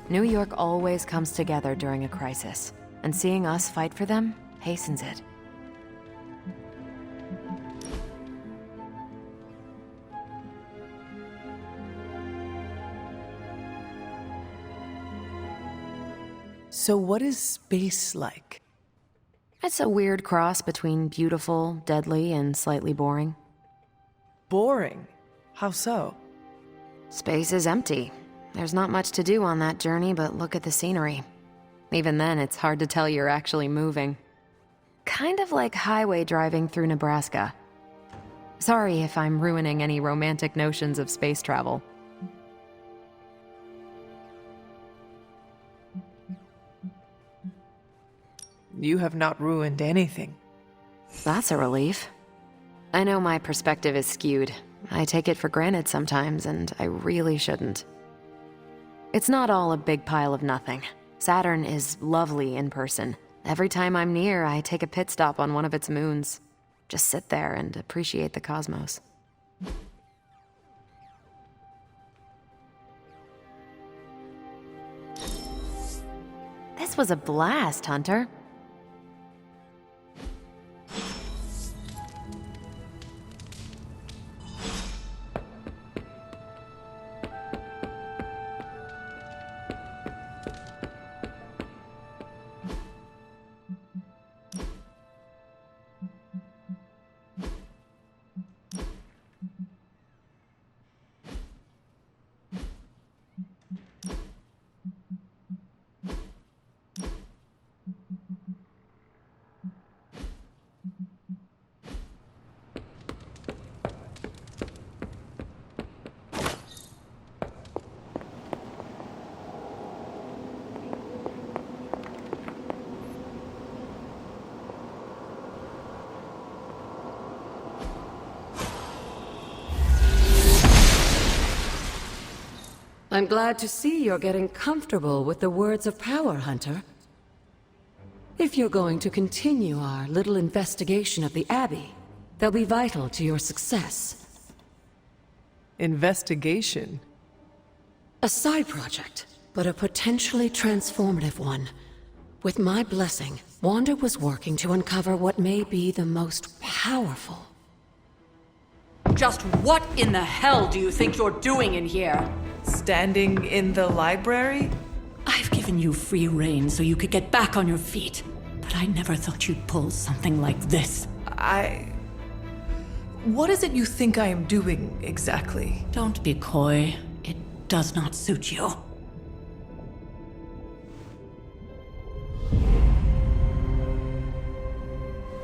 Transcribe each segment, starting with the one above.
New York always comes together during a crisis, and seeing us fight for them hastens it. So what is space like? It's a weird cross between beautiful, deadly, and slightly boring. Boring? How so? Space is empty. There's not much to do on that journey but look at the scenery. Even then, it's hard to tell you're actually moving. Kind of like highway driving through Nebraska. Sorry if I'm ruining any romantic notions of space travel. You have not ruined anything. That's a relief. I know my perspective is skewed. I take it for granted sometimes, and I really shouldn't. It's not all a big pile of nothing. Saturn is lovely in person. Every time I'm near, I take a pit stop on one of its moons. Just sit there and appreciate the cosmos. This was a blast, Hunter. I'm glad to see you're getting comfortable with the words of power, Hunter. If you're going to continue our little investigation of the Abbey, they'll be vital to your success. Investigation? A side project, but a potentially transformative one. With my blessing, Wanda was working to uncover what may be the most powerful. Just what in the hell do you think you're doing in here? Standing in the library? I've given you free rein so you could get back on your feet. But I never thought you'd pull something like this. What is it you think I am doing, exactly? Don't be coy. It does not suit you.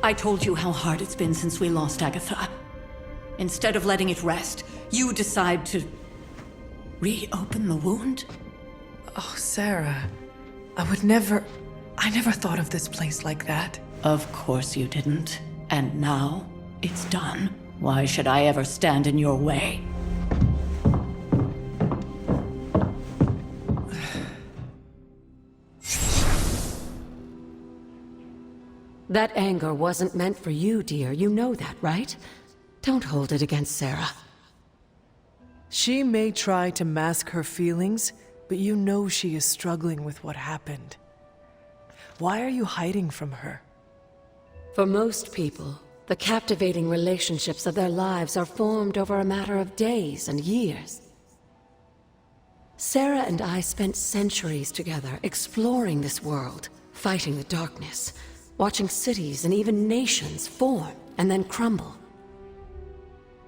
I told you how hard it's been since we lost Agatha. Instead of letting it rest, you decide to reopen the wound? Oh, Sarah. I never thought of this place like that. Of course you didn't. And now, it's done. Why should I ever stand in your way? That anger wasn't meant for you, dear. You know that, right? Don't hold it against Sarah. She may try to mask her feelings, but you know she is struggling with what happened. Why are you hiding from her? For most people, the captivating relationships of their lives are formed over a matter of days and years. Sarah and I spent centuries together exploring this world, fighting the darkness, watching cities and even nations form and then crumble.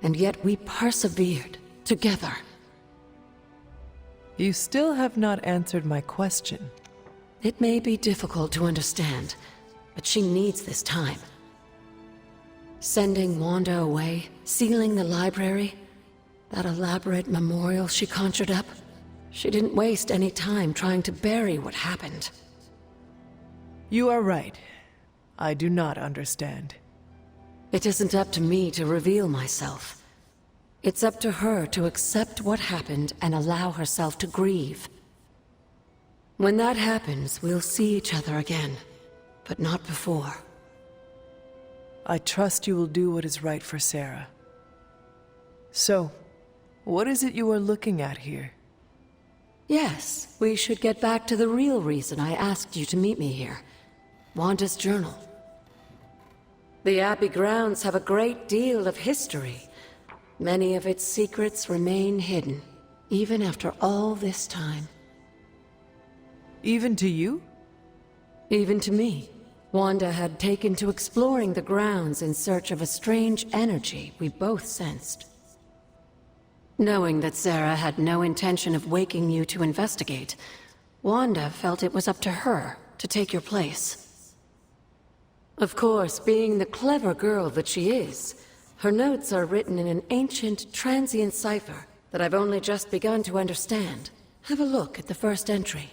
And yet we persevered. Together. You still have not answered my question. It may be difficult to understand, but she needs this time. Sending Wanda away, sealing the library, that elaborate memorial she conjured up, she didn't waste any time trying to bury what happened. You are right. I do not understand. It isn't up to me to reveal myself. It's up to her to accept what happened and allow herself to grieve. When that happens, we'll see each other again, but not before. I trust you will do what is right for Sarah. So, what is it you are looking at here? Yes, we should get back to the real reason I asked you to meet me here. Wanda's journal. The Abbey grounds have a great deal of history. Many of its secrets remain hidden, even after all this time. Even to you? Even to me. Wanda had taken to exploring the grounds in search of a strange energy we both sensed. Knowing that Sarah had no intention of waking you to investigate, Wanda felt it was up to her to take your place. Of course, being the clever girl that she is, her notes are written in an ancient, transient cipher that I've only just begun to understand. Have a look at the first entry.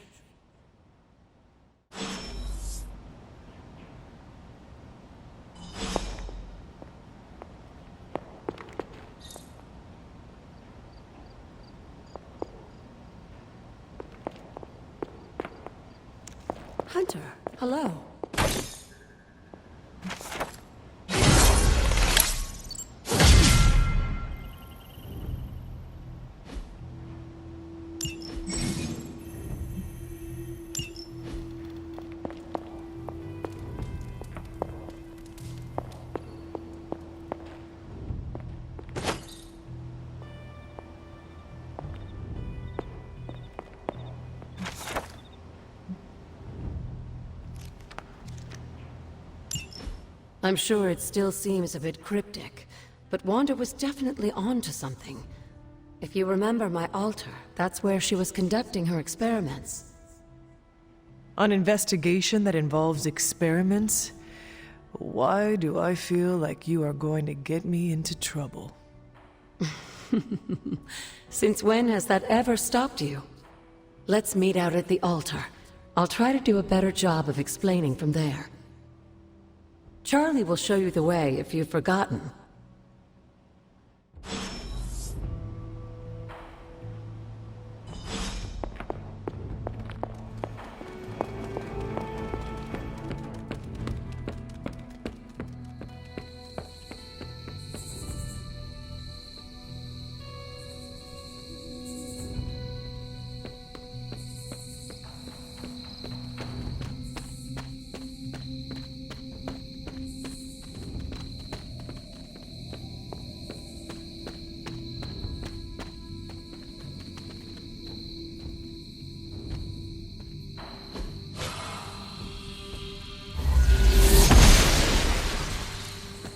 Hunter, hello. I'm sure it still seems a bit cryptic, but Wanda was definitely onto something. If you remember my altar, that's where she was conducting her experiments. An investigation that involves experiments? Why do I feel like you are going to get me into trouble? Since when has that ever stopped you? Let's meet out at the altar. I'll try to do a better job of explaining from there. Charlie will show you the way if you've forgotten.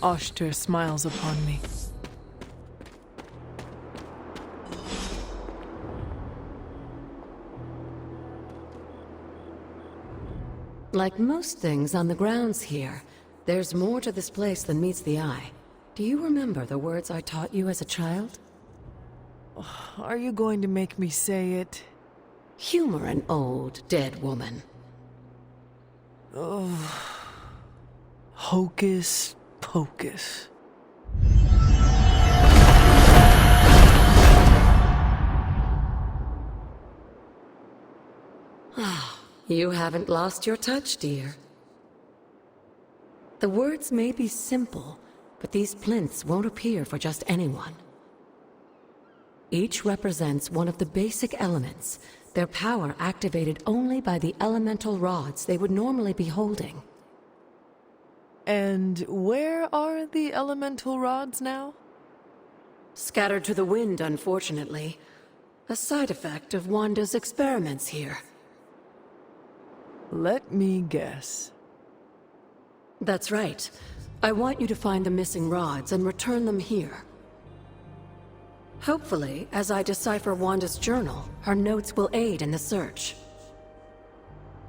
Oshter smiles upon me. Like most things on the grounds here, there's more to this place than meets the eye. Do you remember the words I taught you as a child? Are you going to make me say it? Humor an old, dead woman. Hocus pocus. You haven't lost your touch, dear. The words may be simple, but these plinths won't appear for just anyone. Each represents one of the basic elements, their power activated only by the elemental rods they would normally be holding. And where are the elemental rods now? Scattered to the wind, unfortunately. A side effect of Wanda's experiments here. Let me guess. That's right. I want you to find the missing rods and return them here. Hopefully, as I decipher Wanda's journal, her notes will aid in the search.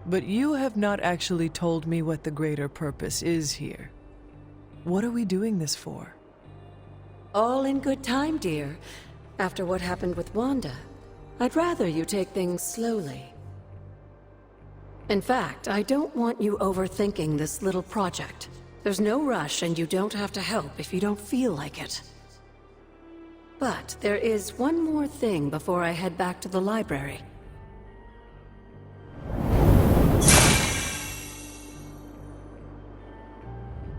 But you have not actually told me what the greater purpose is here. What are we doing this for? All in good time, dear. After what happened with Wanda, I'd rather you take things slowly. In fact, I don't want you overthinking this little project. There's no rush and you don't have to help if you don't feel like it. But there is one more thing before I head back to the library.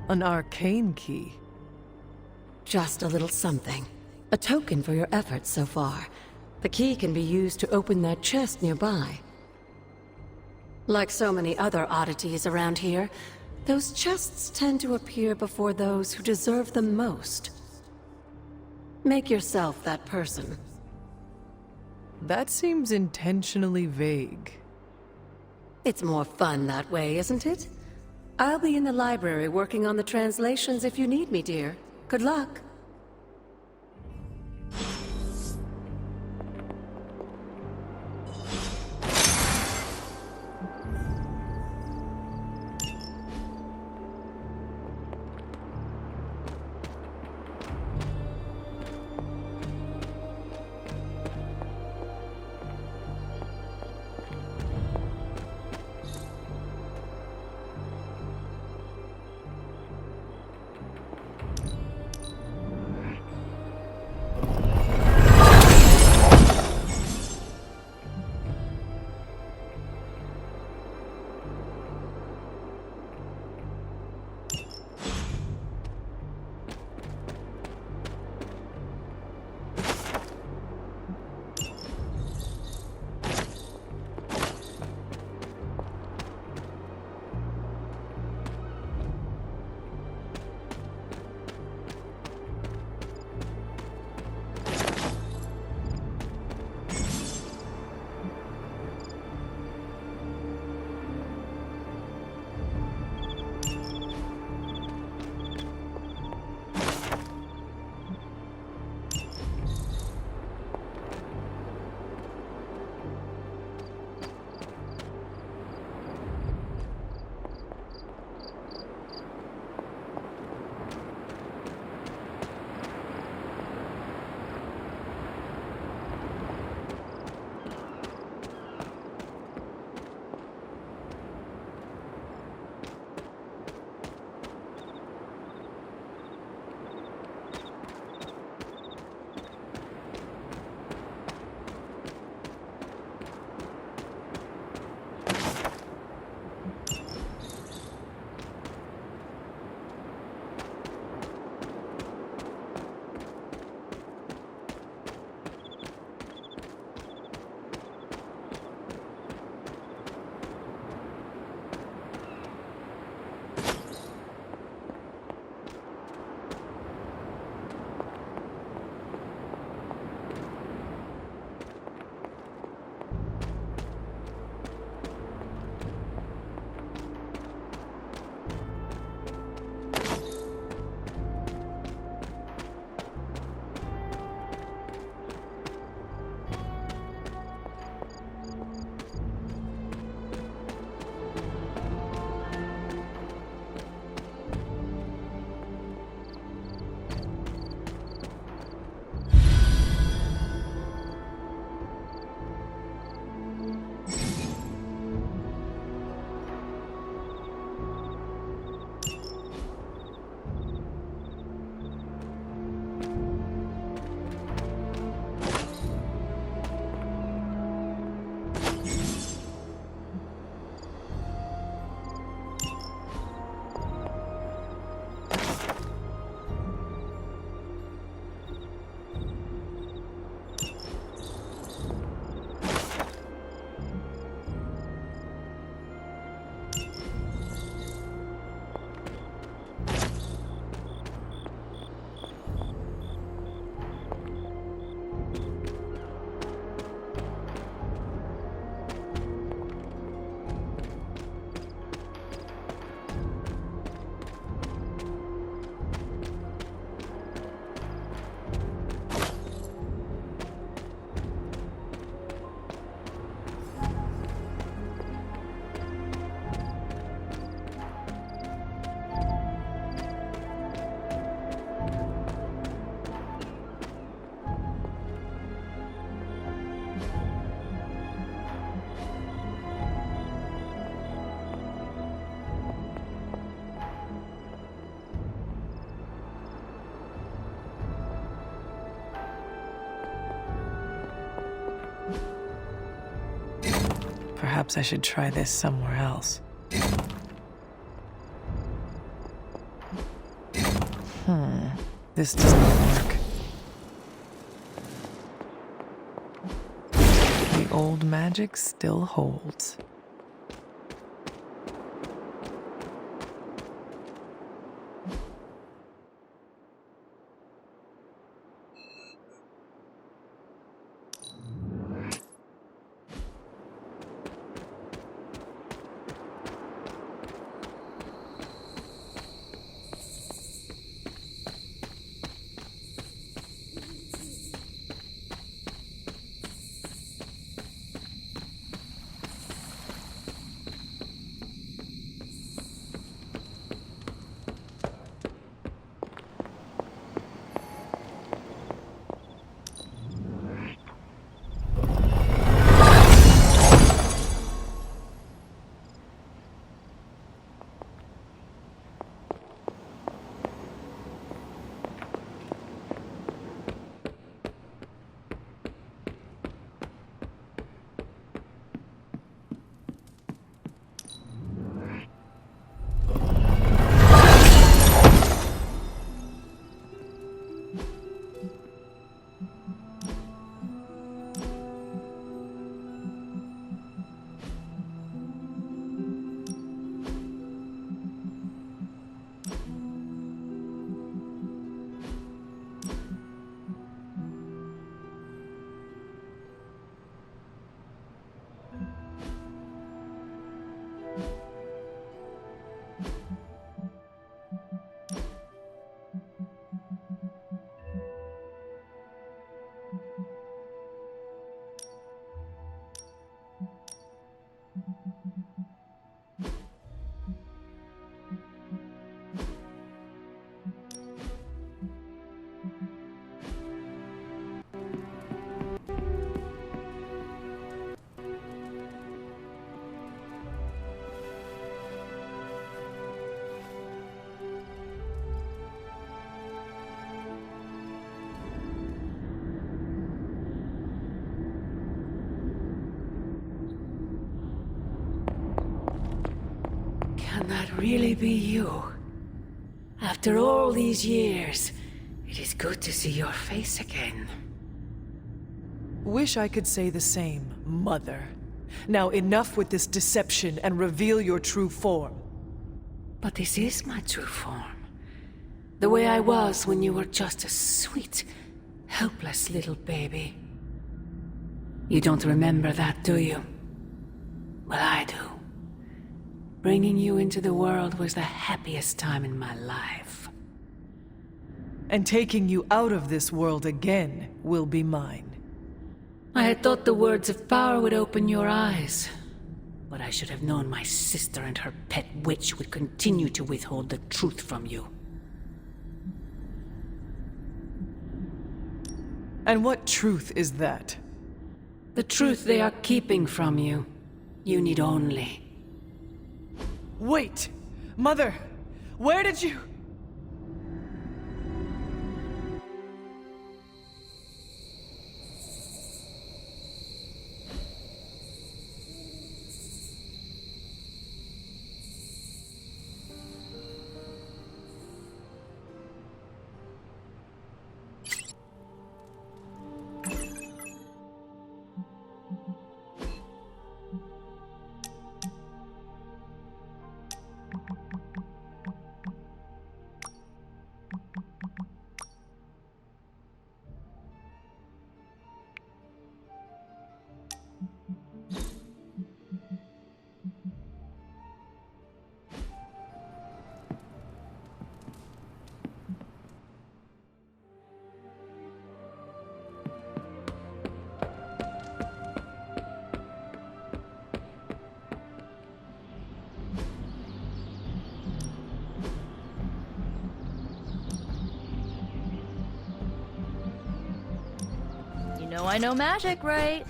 An arcane key. Just a little something. A token for your efforts so far. The key can be used to open that chest nearby. Like so many other oddities around here, those chests tend to appear before those who deserve them most. Make yourself that person. That seems intentionally vague. It's more fun that way, isn't it? I'll be in the library working on the translations if you need me, dear. Good luck. Perhaps I should try this somewhere else. This doesn't work. old magic still holds. Can that really be you? After all these years, it is good to see your face again. Wish I could say the same, Mother. Now enough with this deception and reveal your true form. But this is my true form. The way I was when you were just a sweet, helpless little baby. You don't remember that, do you? Well, I do. Bringing you into the world was the happiest time in my life. And taking you out of this world again will be mine. I had thought the words of power would open your eyes. But I should have known my sister and her pet witch would continue to withhold the truth from you. And what truth is that? The truth they are keeping from you. You need only. Wait! Mother! Where did you... You know I know magic, right?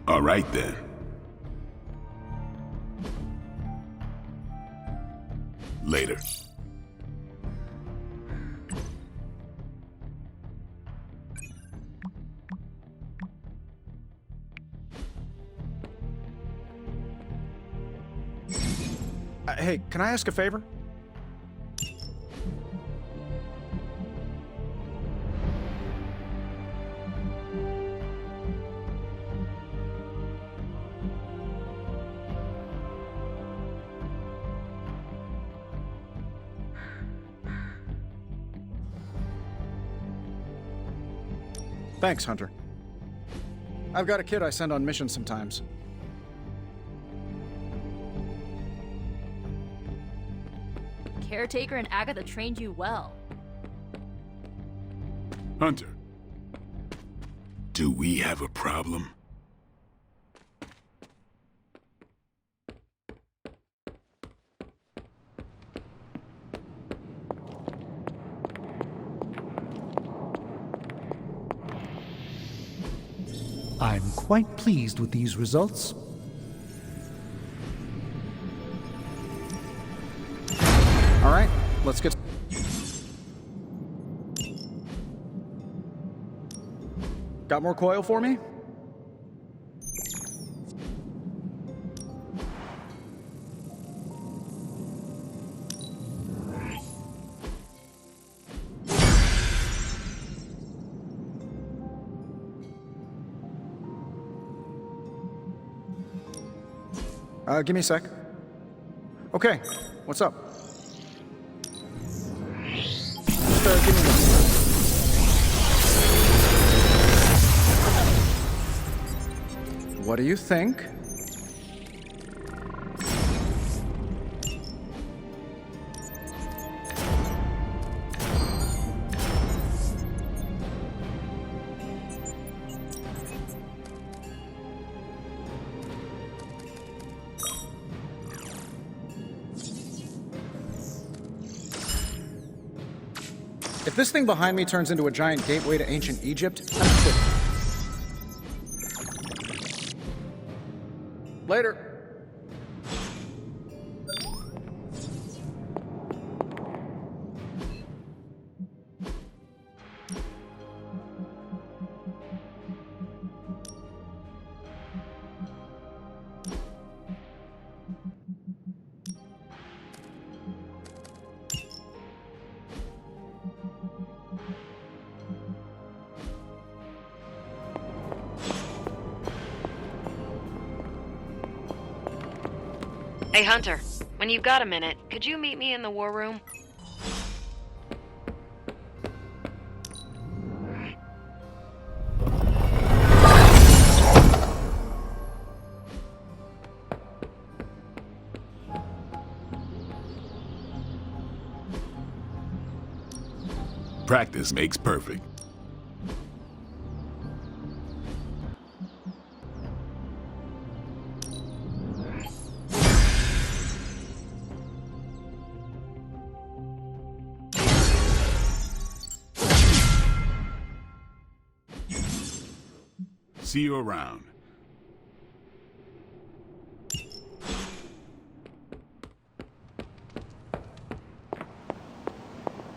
All right then. Later. Hey, can I ask a favor? Thanks, Hunter. I've got a kid I send on missions sometimes. Caretaker and Agatha trained you well. Hunter, do we have a problem? I'm quite pleased with these results. All right, let's get... Got more coil for me? Give me a sec. Okay, what's up? Give me this. What do you think? If this thing behind me turns into a giant gateway to ancient Egypt, I'm quitting. Later. Hey, Hunter, when you've got a minute, could you meet me in the war room? Practice makes perfect. See you around.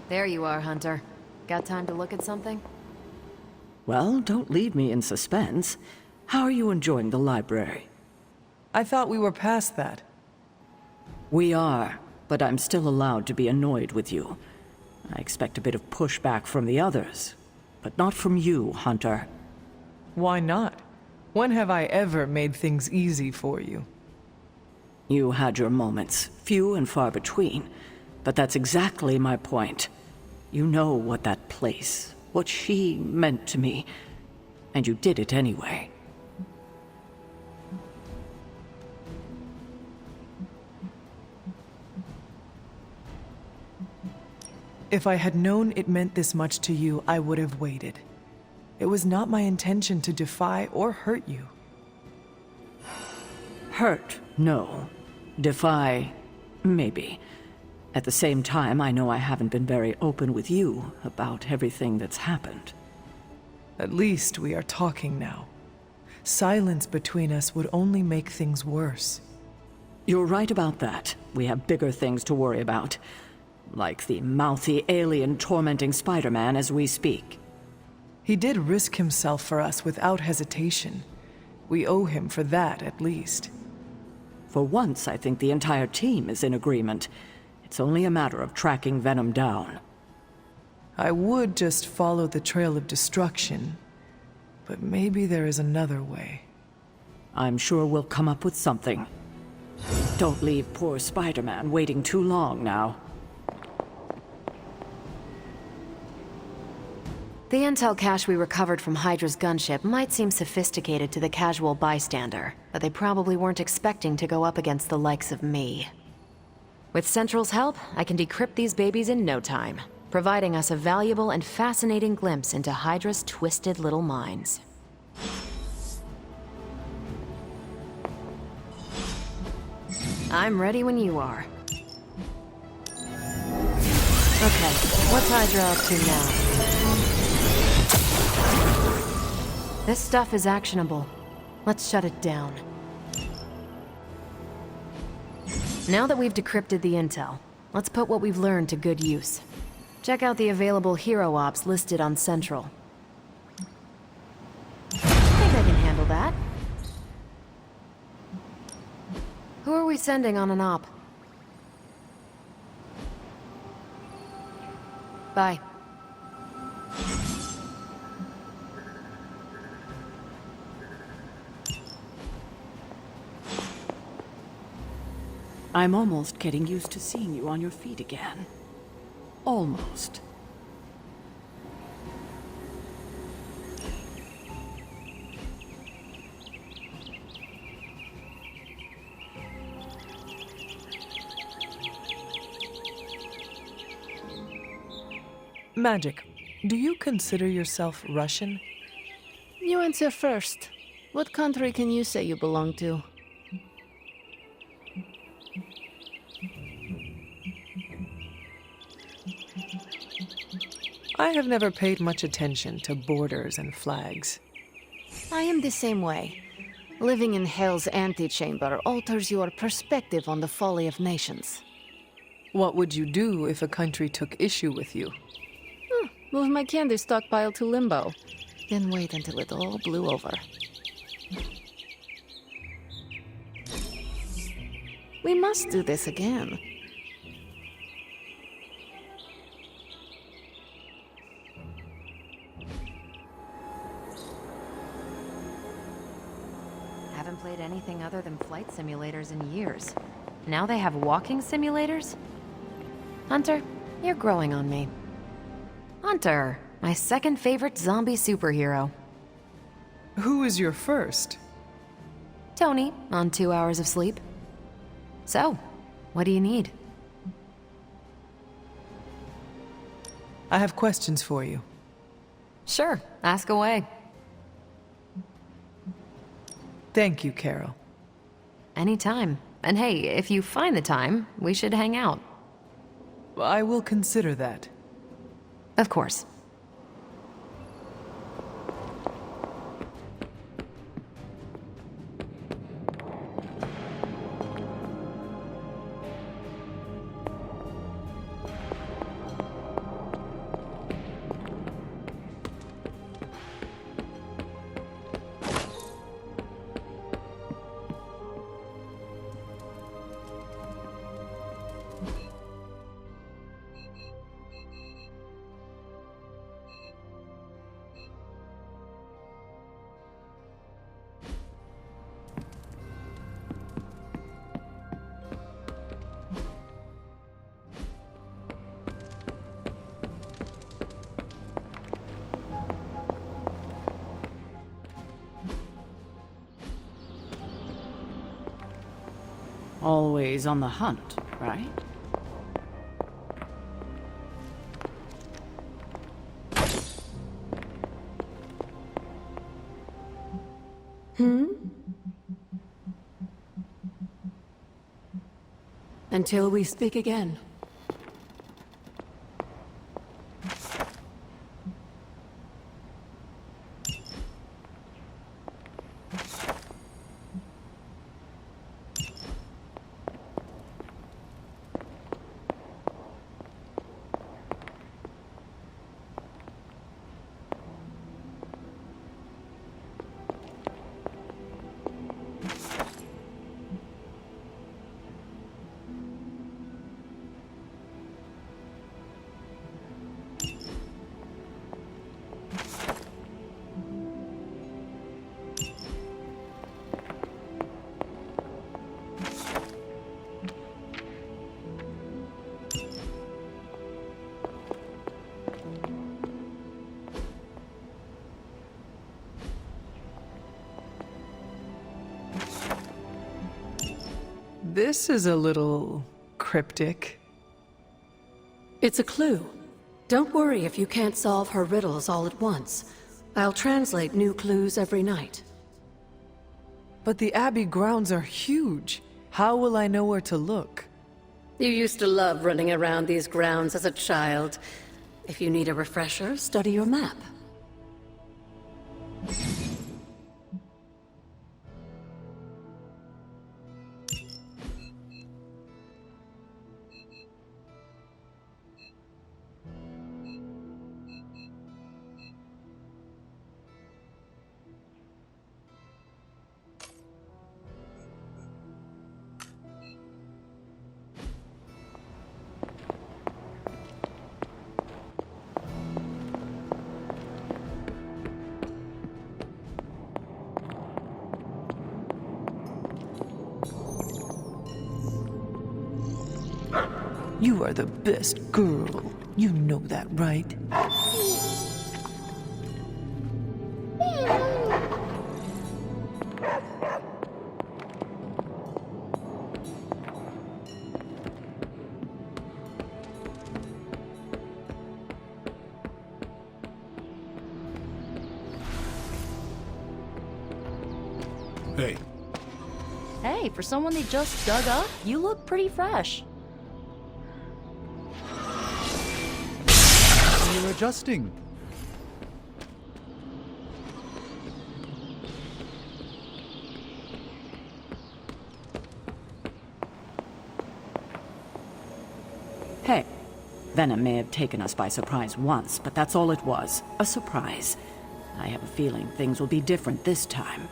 There you are, Hunter. Got time to look at something? Well, don't leave me in suspense. How are you enjoying the library? I thought we were past that. We are, but I'm still allowed to be annoyed with you. I expect a bit of pushback from the others, but not from you, Hunter. Why not? When have I ever made things easy for you? You had your moments, few and far between, but that's exactly my point. You know what that place, what she meant to me, and you did it anyway. If I had known it meant this much to you, I would have waited. It was not my intention to defy or hurt you. Hurt, no. Defy, maybe. At the same time, I know I haven't been very open with you about everything that's happened. At least we are talking now. Silence between us would only make things worse. You're right about that. We have bigger things to worry about. Like the mouthy alien tormenting Spider-Man as we speak. He did risk himself for us without hesitation. We owe him for that, at least. For once, I think the entire team is in agreement. It's only a matter of tracking Venom down. I would just follow the trail of destruction, but maybe there is another way. I'm sure we'll come up with something. Don't leave poor Spider-Man waiting too long now. The intel cache we recovered from Hydra's gunship might seem sophisticated to the casual bystander, but they probably weren't expecting to go up against the likes of me. With Central's help, I can decrypt these babies in no time, providing us a valuable and fascinating glimpse into Hydra's twisted little minds. I'm ready when you are. Okay, what's Hydra up to now? This stuff is actionable. Let's shut it down. Now that we've decrypted the intel, let's put what we've learned to good use. Check out the available hero ops listed on Central. I think I can handle that. Who are we sending on an op? Bye. I'm almost getting used to seeing you on your feet again. Almost. Magik, do you consider yourself Russian? You answer first. What country can you say you belong to? I have never paid much attention to borders and flags. I am the same way. Living in Hell's antechamber alters your perspective on the folly of nations. What would you do if a country took issue with you? Move my candy stockpile to Limbo. Then wait until it all blew over. We must do this again. Haven't played anything other than flight simulators in years. Now they have walking simulators? Hunter, you're growing on me. Hunter, my second favorite zombie superhero. Who is your first? Tony, on 2 hours of sleep. So, what do you need? I have questions for you. Sure, ask away. Thank you, Carol. Anytime. And hey, if you find the time, we should hang out. I will consider that. Of course. Always on the hunt, right? Until we speak again. This is a little cryptic. It's a clue. Don't worry if you can't solve her riddles all at once. I'll translate new clues every night. But the Abbey grounds are huge. How will I know where to look? You used to love running around these grounds as a child. If you need a refresher, study your map. You are the best girl. You know that, right? Hey, Hey, for someone they just dug up, you look pretty fresh. You're adjusting. Hey, Venom may have taken us by surprise once, but that's all it was. A surprise. I have a feeling things will be different this time.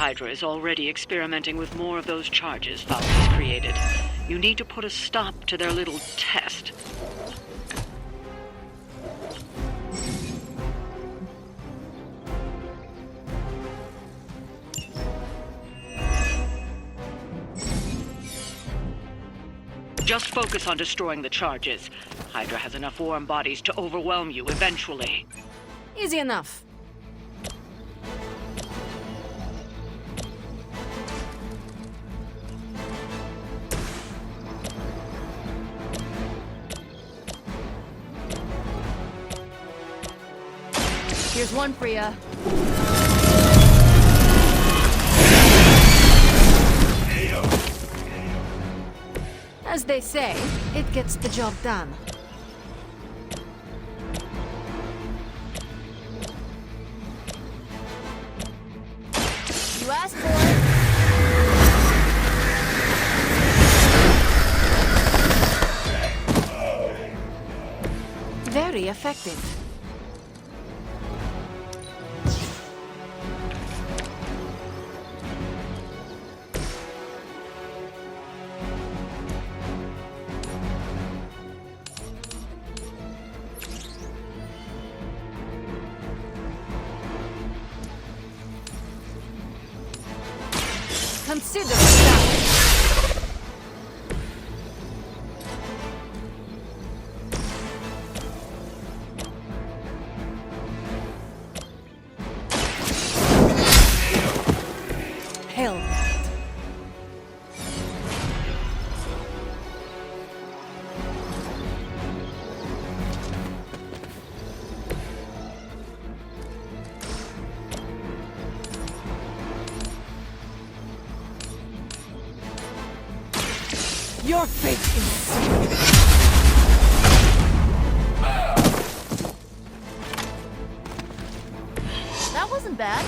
Hydra is already experimenting with more of those charges Faust created. You need to put a stop to their little test. Just focus on destroying the charges. Hydra has enough warm bodies to overwhelm you eventually. Easy enough. Here's one for ya. As they say, it gets the job done. You asked for it. Very effective. Consider that. Hell. Your fate is sealed. That wasn't bad.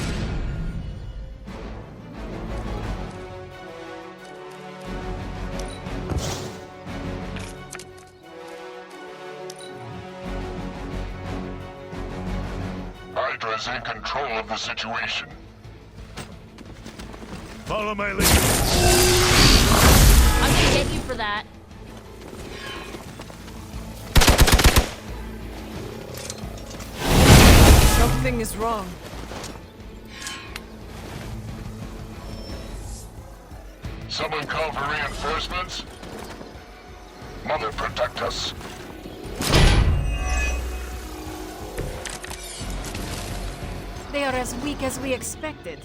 Hydra's in control of the situation. Follow my lead. I'm gonna get you for that. Something is wrong. Someone call for reinforcements? Mother, protect us. They are as weak as we expected.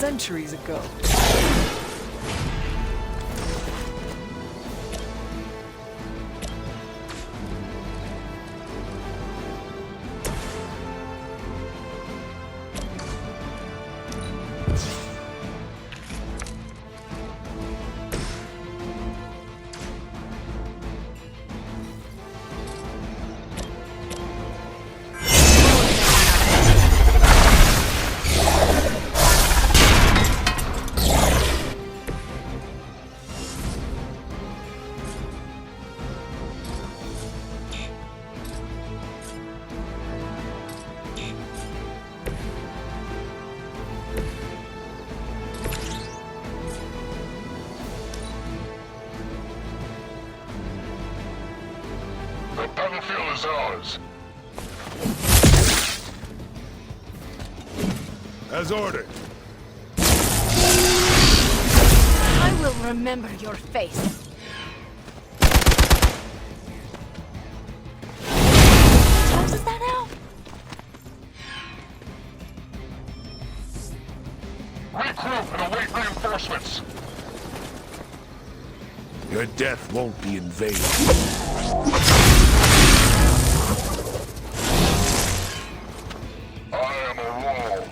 Centuries ago. The battlefield is ours. As ordered. I will remember your face. Closes that out? Regroup and await reinforcements. Your death won't be in vain. I am a wall.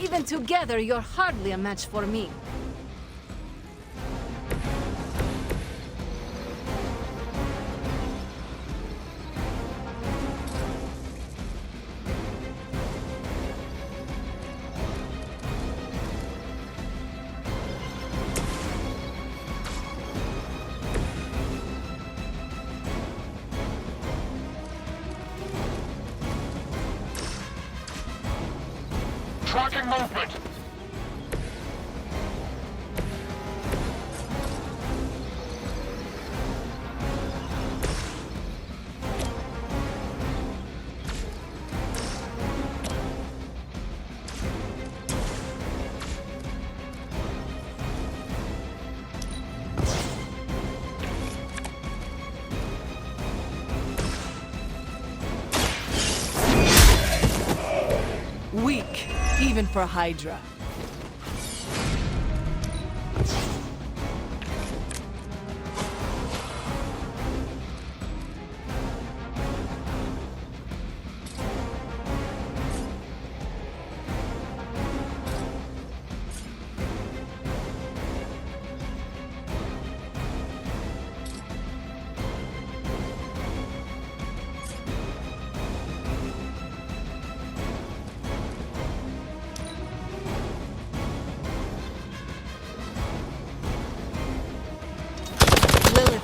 Even together, you're hardly a match for me. Tracking movement. Weak, even for Hydra.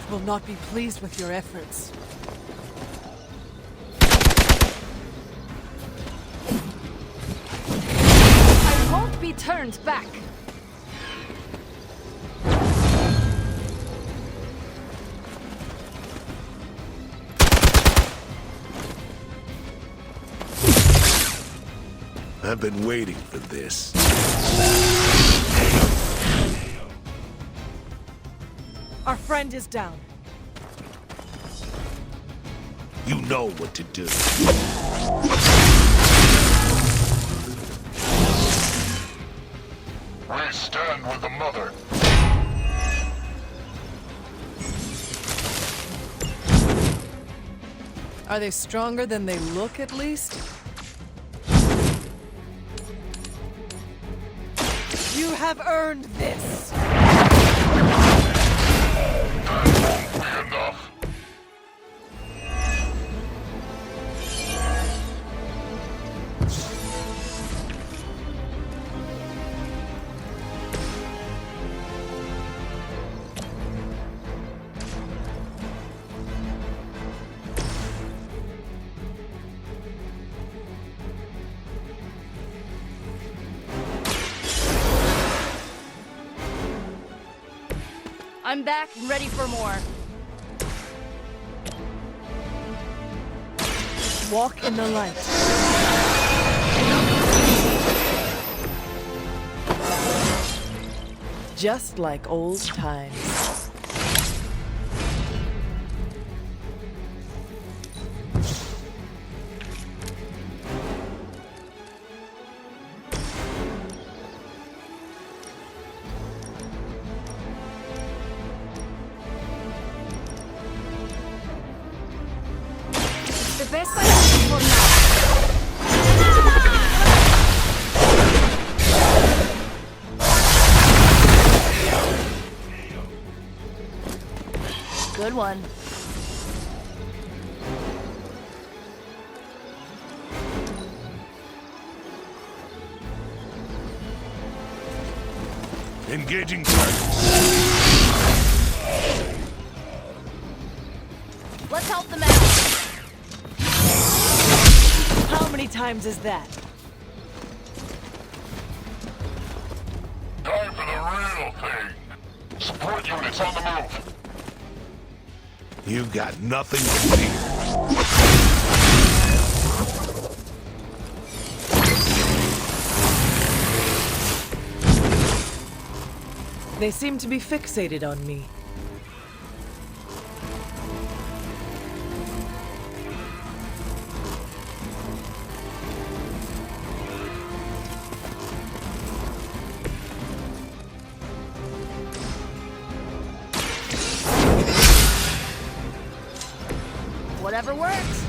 Lilith will not be pleased with your efforts. I won't be turned back. I've been waiting for this. Our friend is down. You know what to do. We stand with the mother. Are they stronger than they look, at least? You have earned this! Enough. I'm back and ready for more. Walk in the light. Just like old times. The best I can do for now. Good one. Engaging target. Let's help them out. How many times is that? Time for the real thing. Support units on the move. You've got nothing to fear. They seem to be fixated on me. Whatever works.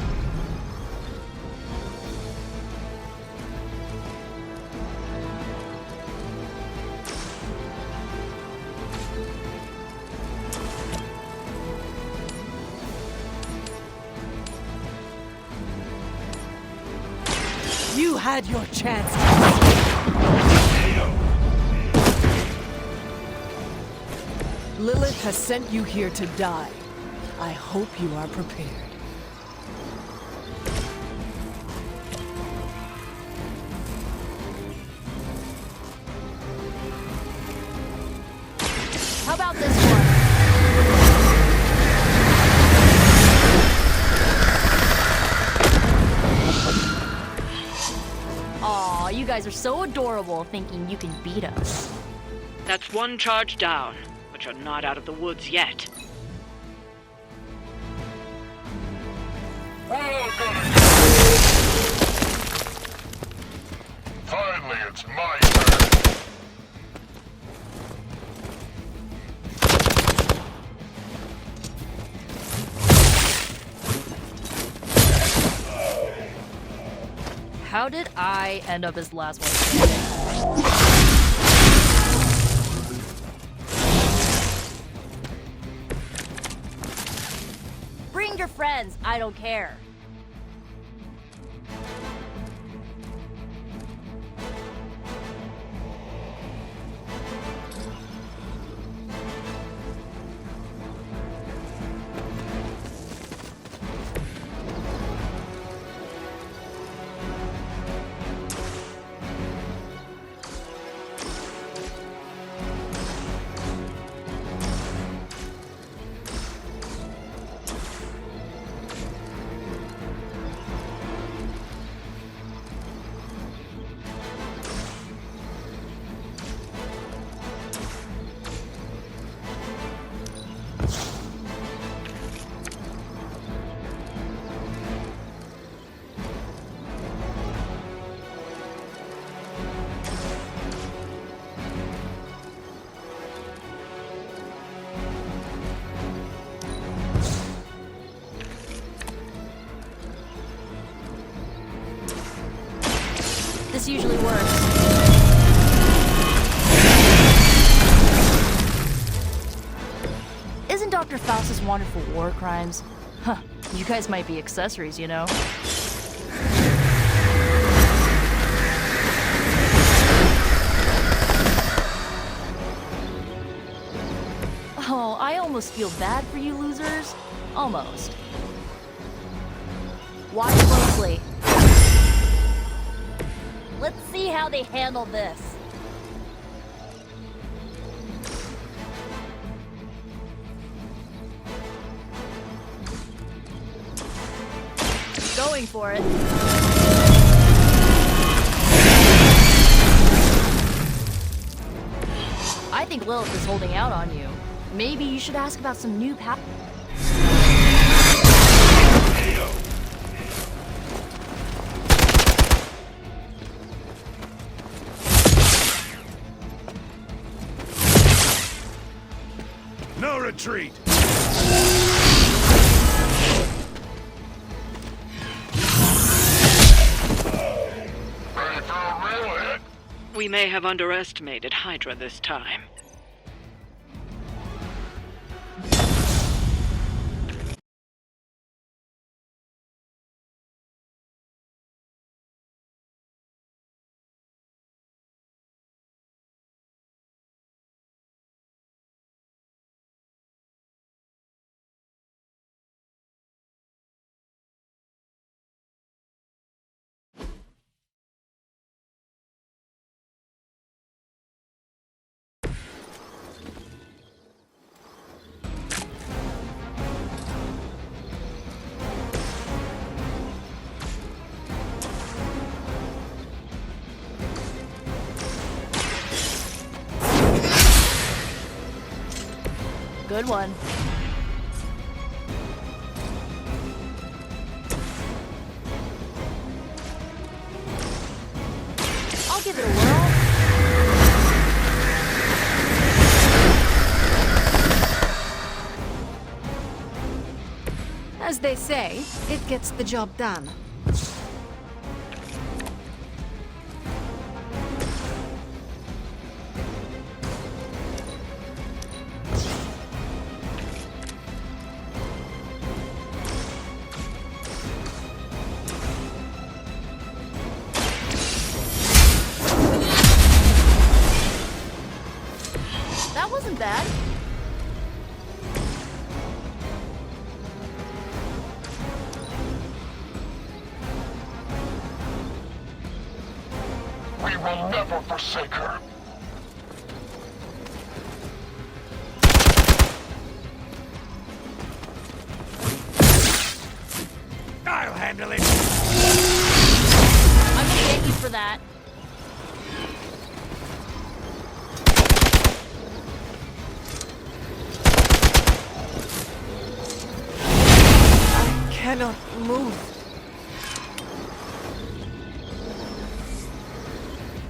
You had your chance. Lilith has sent you here to die. I hope you are prepared. How about this one? Aw, you guys are so adorable thinking you can beat us. That's one charge down, but you're not out of the woods yet. Finally, it's my turn. How did I end up as the last one standing? Bring your friends, I don't care. This usually works. Isn't Dr. Faustus wanted for war crimes? Huh, you guys might be accessories, you know? Oh, I almost feel bad for you losers. Almost. Watch closely. Let's see how they handle this. Going for it. I think Lilith is holding out on you. Maybe you should ask about some new power. No retreat! Ready for a real hit? We may have underestimated Hydra this time. Good one. I'll give it a whirl. As they say, it gets the job done. That wasn't bad. We will never forsake her. I'll handle it! I'm gonna get you for that. I cannot move.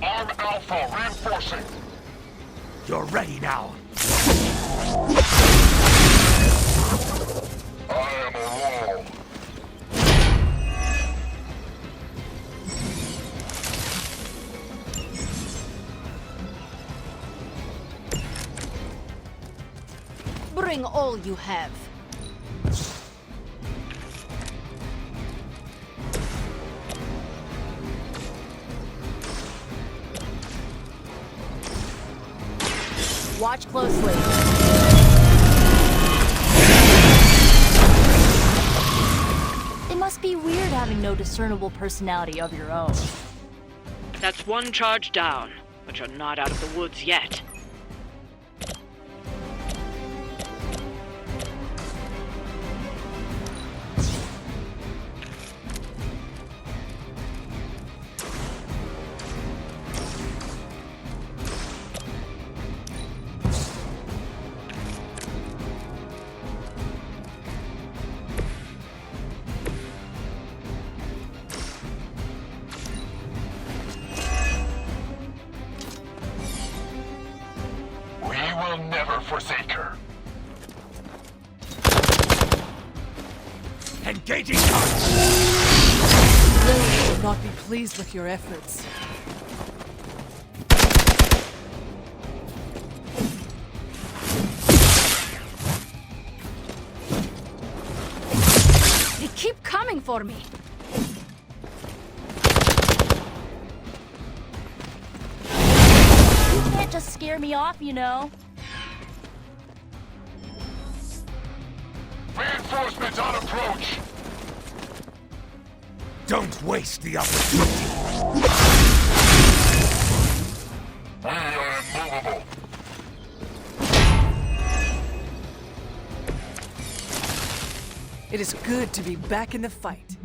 Arm Alpha reinforcing. You're ready now. I am a wall. Bring all you have. Watch closely. It must be weird having no discernible personality of your own. That's one charge down, but you're not out of the woods yet. We will never forsake her. Engaging target! Lilith will not be pleased with your efforts. for me. You can't just scare me off, you know. Reinforcements on approach! Don't waste the opportunity. We are immovable. It is good to be back in the fight.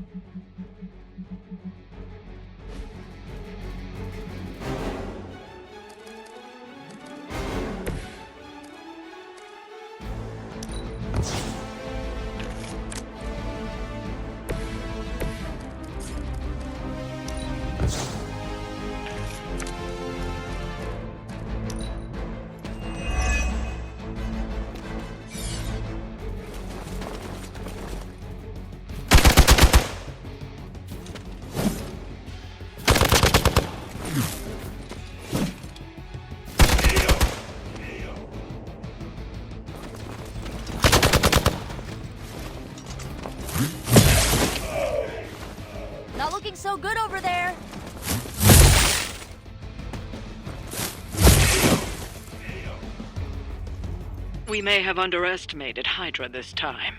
Not looking so good over there. We may have underestimated Hydra this time.